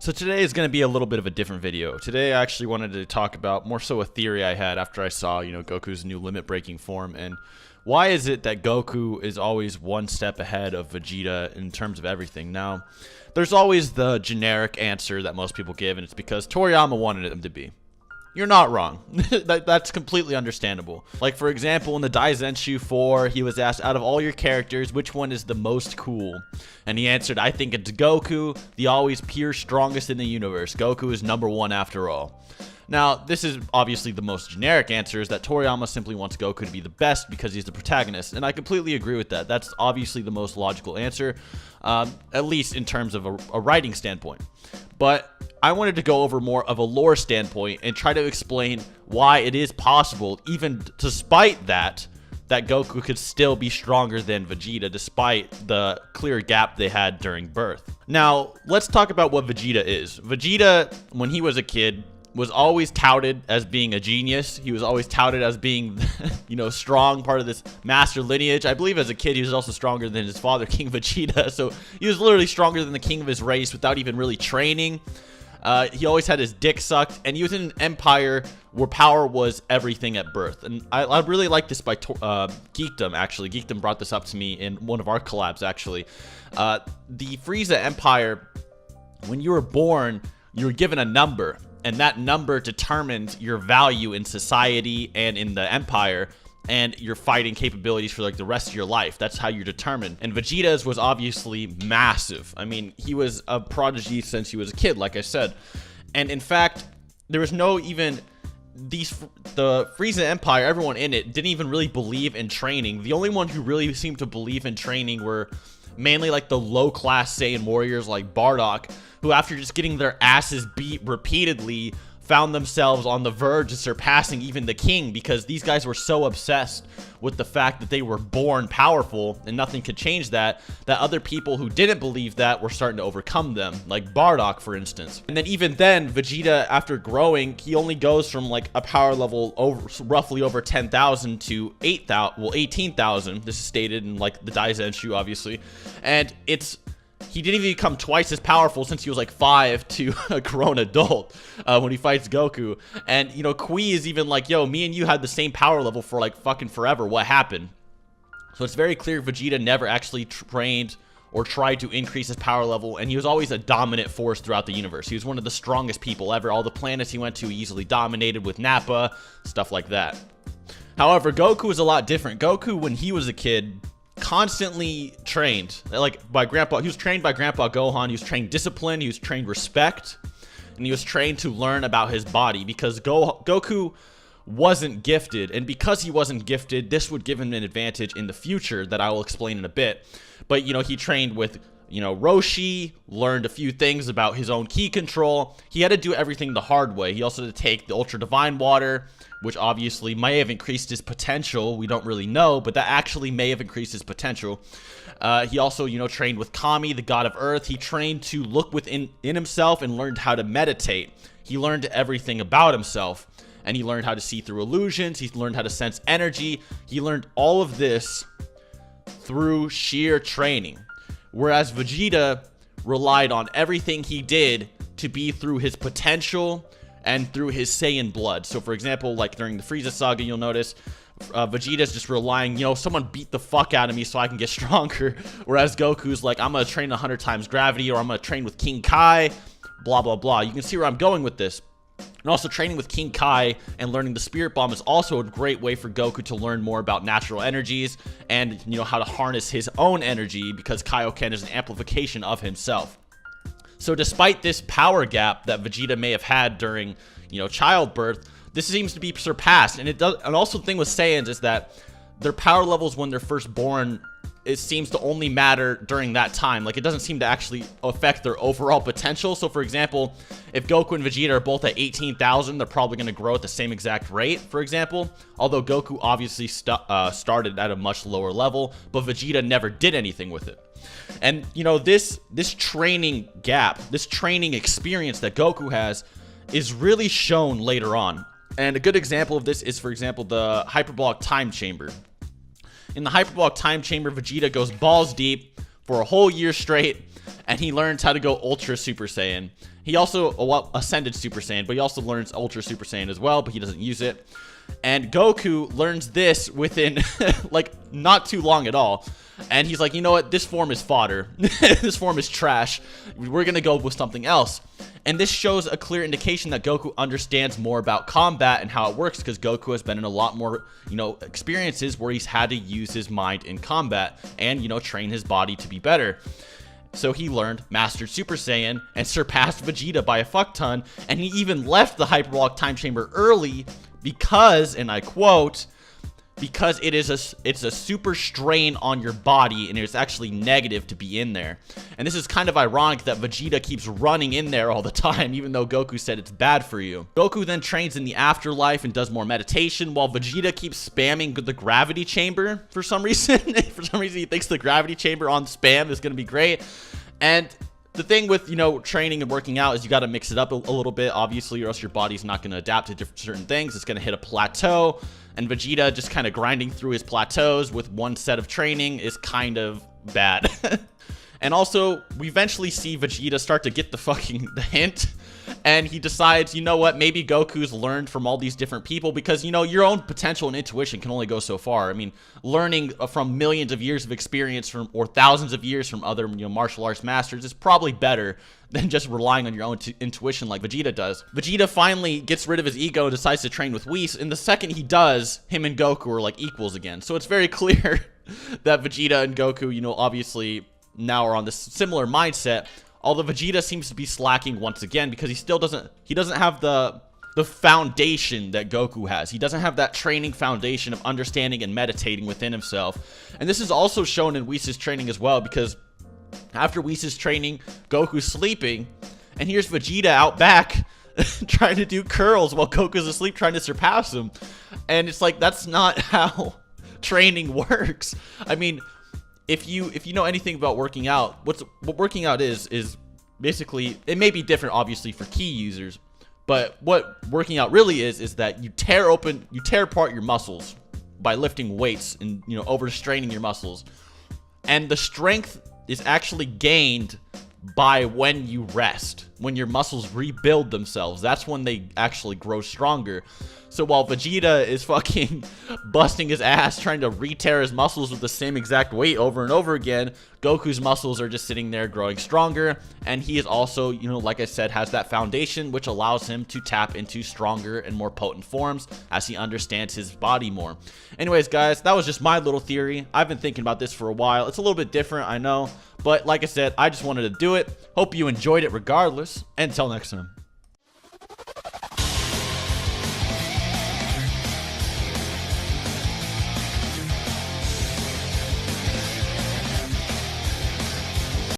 So today is going to be a little bit of a different video. Today I actually wanted to talk about more so a theory I had after I saw, Goku's new limit breaking form, and why is it that Goku is always one step ahead of Vegeta in terms of everything. Now, there's always the generic answer that most people give, and it's because Toriyama wanted him to be. You're not wrong. That's completely understandable. Like, for example, in the Daizenshu 4, he was asked, out of all your characters, which one is the most cool? And he answered, I think it's Goku, the always pure strongest in the universe. Goku is #1 after all. Now, this is obviously the most generic answer, is that Toriyama simply wants Goku to be the best because he's the protagonist, and I completely agree with that. That's obviously the most logical answer, at least in terms of a writing standpoint. But I wanted to go over more of a lore standpoint and try to explain why it is possible, even despite that Goku could still be stronger than Vegeta, despite the clear gap they had during birth. Now, let's talk about what Vegeta is. Vegeta, when he was a kid, was always touted as being a genius. He was always touted as being, strong, part of this master lineage. I believe as a kid, he was also stronger than his father, King Vegeta. So he was literally stronger than the king of his race without even really training. He always had his dick sucked, and he was in an empire where power was everything at birth. And I really like this by Geekdom, actually. Geekdom brought this up to me in one of our collabs, actually. The Frieza Empire, when you were born, you were given a number, and that number determined your value in society and in the empire, and your fighting capabilities for like the rest of your life. That's how you're determined. And Vegeta's was obviously massive. I mean, he was a prodigy since he was a kid, like I said. And in fact, there was no even the Frieza Empire, everyone in it didn't even really believe in training. The only one who really seemed to believe in training were mainly like the low-class Saiyan warriors like Bardock, who after just getting their asses beat repeatedly found themselves on the verge of surpassing even the king, because these guys were so obsessed with the fact that they were born powerful and nothing could change that other people who didn't believe that were starting to overcome them, like Bardock, for instance. And then even then, Vegeta, after growing, he only goes from like a power level roughly over 10,000 to 18,000. This is stated in like the Daizenshu, obviously. And he didn't even become twice as powerful since he was like 5 to a grown adult when he fights Goku. And, Kui is even like, yo, me and you had the same power level for like fucking forever. What happened? So it's very clear Vegeta never actually trained or tried to increase his power level, and he was always a dominant force throughout the universe. He was one of the strongest people ever. All the planets he went to, he easily dominated with Nappa, stuff like that. However, Goku was a lot different. Goku, when he was a kid, constantly trained, like by Grandpa. He was trained by Grandpa Gohan. He was trained discipline. He was trained respect, and he was trained to learn about his body, because Goku wasn't gifted, and because he wasn't gifted, this would give him an advantage in the future that I will explain in a bit. But he trained with Roshi, learned a few things about his own ki control. He had to do everything the hard way. He also had to take the Ultra Divine Water, which obviously may have increased his potential. We don't really know, but that actually may have increased his potential. He also, trained with Kami, the god of earth. He trained to look within himself and learned how to meditate. He learned everything about himself, and he learned how to see through illusions. He learned how to sense energy. He learned all of this through sheer training. Whereas Vegeta relied on everything he did to be through his potential and through his Saiyan blood. So for example, like during the Frieza saga, you'll notice Vegeta's just relying, someone beat the fuck out of me so I can get stronger. Whereas Goku's like, I'm gonna train 100 times gravity, or I'm gonna train with King Kai, blah, blah, blah. You can see where I'm going with this. And also, training with King Kai and learning the Spirit Bomb is also a great way for Goku to learn more about natural energies and, how to harness his own energy, because Kaioken is an amplification of himself. So despite this power gap that Vegeta may have had during, childbirth, this seems to be surpassed. And also the thing with Saiyans is that their power levels when they're first born, it seems to only matter during that time. Like, it doesn't seem to actually affect their overall potential. So for example, if Goku and Vegeta are both at 18,000, they're probably going to grow at the same exact rate, for example. Although Goku obviously started at a much lower level, but Vegeta never did anything with it. And, this training gap, this training experience that Goku has is really shown later on. And a good example of this is, for example, the hyperbolic time chamber. In the hyperbolic time chamber, Vegeta goes balls deep for a whole year straight, and he learns how to go Ultra Super Saiyan. He also, well, Ascended Super Saiyan, but he also learns Ultra Super Saiyan as well, but he doesn't use it. And Goku learns this within, like, not too long at all. And he's like, you know what? This form is fodder. This form is trash. We're going to go with something else. And this shows a clear indication that Goku understands more about combat and how it works, because Goku has been in a lot more, you know, experiences where he's had to use his mind in combat and, you know, train his body to be better. So he learned Mastered Super Saiyan and surpassed Vegeta by a fuck ton. And he even left the Hyperbolic Time Chamber early because, and I quote, because it's a super strain on your body, and it's actually negative to be in there. And this is kind of ironic that Vegeta keeps running in there all the time, even though Goku said it's bad for you. Goku then trains in the afterlife and does more meditation, while Vegeta keeps spamming the gravity chamber for some reason. For some reason, he thinks the gravity chamber on spam is going to be great. And the thing with, you know, training and working out is you got to mix it up a little bit, obviously, or else your body's not going to adapt to certain things. It's going to hit a plateau, and Vegeta just kind of grinding through his plateaus with one set of training is kind of bad. And also, we eventually see Vegeta start to get the hint, and he decides, you know what, maybe Goku's learned from all these different people, because, you know, your own potential and intuition can only go so far. I mean, learning from millions of years of experience from, or thousands of years from other, you know, martial arts masters is probably better than just relying on your own intuition like Vegeta does. Vegeta finally gets rid of his ego and decides to train with Whis, and the second he does, him and Goku are like equals again. So it's very clear that Vegeta and Goku, you know, obviously now are on this similar mindset, although Vegeta seems to be slacking once again because he doesn't have the foundation that Goku has. He doesn't have that training foundation of understanding and meditating within himself. And this is also shown in Whis' training as well, because after Whis' training, Goku's sleeping, and here's Vegeta out back trying to do curls while Goku's asleep trying to surpass him. And it's like, that's not how training works. I mean, if you know anything about working out, what working out is basically, it may be different obviously for key users, but what working out really is that you tear apart your muscles by lifting weights and, you know, overstraining your muscles. And the strength is actually gained by when you rest, when your muscles rebuild themselves. That's when they actually grow stronger. So while Vegeta is fucking busting his ass trying to re-tear his muscles with the same exact weight over and over again, Goku's muscles are just sitting there growing stronger, and he is also, you know, like I said, has that foundation which allows him to tap into stronger and more potent forms as he understands his body more. Anyways, guys, that was just my little theory. I've been thinking about this for a while. It's a little bit different, I know, but like I said, I just wanted to do it. Hope you enjoyed it regardless. Until next time.